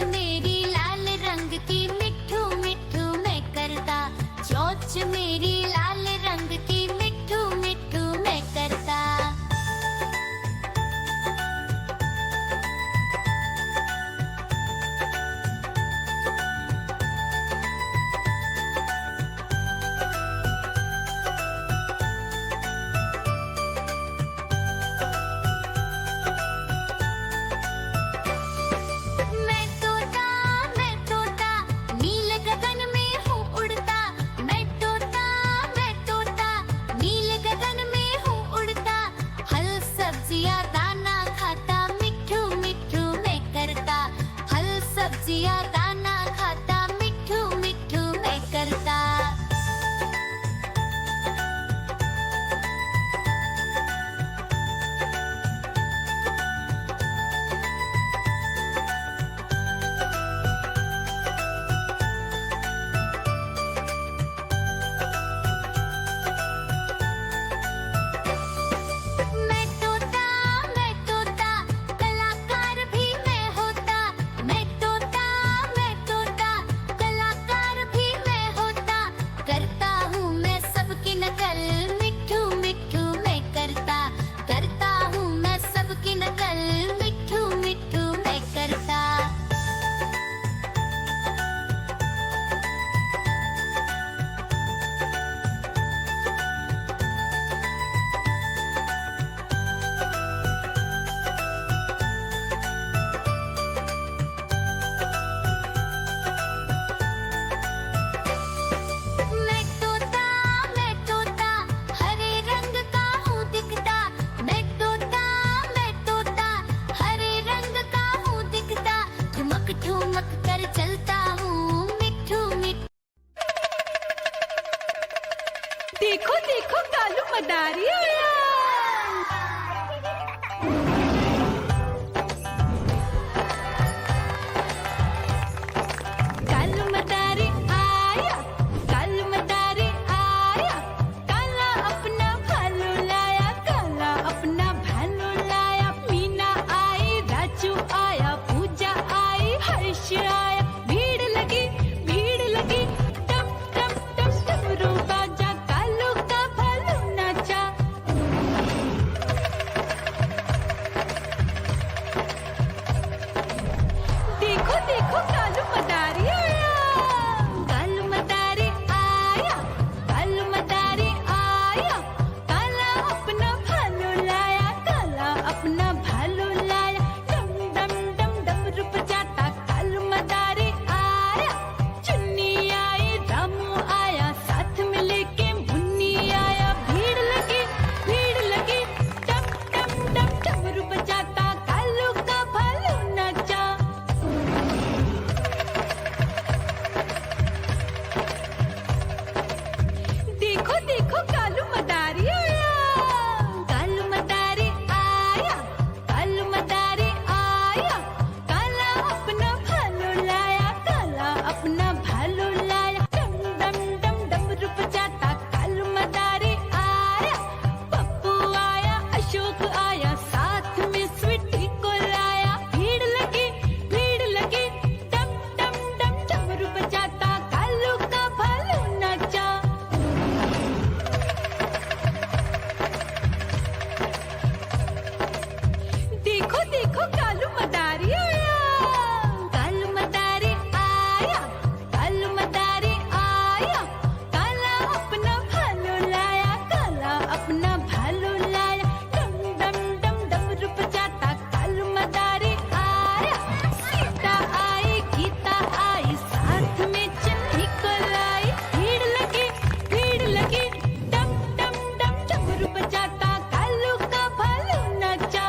मेरी लाल रंग की मिट्ठू मिट्ठू मैं करता, चोंच मेरी लाल रंग की मिट्ठू मिट्ठू मैं करता। मैं तोता नील गगन में हूँ उड़ता, मैं तोता नील गगन में हूँ उड़ता। हल सब्जियाँ दाना खाता, मिट्ठू मिट्ठू मैं करता, हल सब्जियाँ दाना खाता, मिट्ठू मिट्ठू मैं करता। मैं तोता कलाकार भी मैं होता, मैं तोता कलाकार भी मैं होता। करता हूँ मैं सबकी नकल, मिट्ठू मिट्ठू मैं करता, करता हूँ मैं सबकी नकल, मिट्ठू मिट्ठू मैं करता। मैं तोता हरे रंग का हूँ दिखता, मैं तोता हरे रंग का हूँ दिखता। ठुमक ठुमक कर चलता हूँ, मिट्ठू मिट्ठू। देखो देखो कालू मदारी आया। कालू मदारी आया, कालू मदारी आया। काला अपना भालू लाया, काला अपना भालू लाया। मीना आई, राजू आया, पूजा आई, हर्ष आया। भीड़ लगी टम टम टम डमरू बाजा, कालू का भालू नाचा। देखो देखो कालू मदारी आया, कालू मदारी आया, कालू मदारी आया। काला अपना भालू लाया, काला अपना भालू लाया। डम डम डम डमरू बजाता कालू मदारी आया। चुन्नी आई, रामू आया, साथ में लेके मुन्नी आया। भीड़ लगी टम टम डम डमरू बजाता कालू का भालू नाचा। देखो देखो कालू मदारी आया, कालू मदारी आया, कालू मदारी आया। काला अपना भालू लाया, काला अपना भालू लाया। डम डम डम डमरू बजाता कालू मदारी आया। पप्पू आया, अशोक आया, साथ में स्वीटी को लाया। भीड़ लगी टम टम डम डमरू बजाता कालू का भालू नाचा। देखो देखो कालू मदारी आया, कालू मदारी आया, कालू मदारी आया। काला अपना भालू लाया, काला अपना भालू लाया। डम डम डम डमरू बजाता कालू मदारी आया। सीता आई, गीता आई, साथ में चन्नी को लाई। भीड़ लगी टम टम डम डमरू बजाता कालू का भालू नाचा।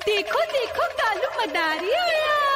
देखो देखो कालू मदारी आया।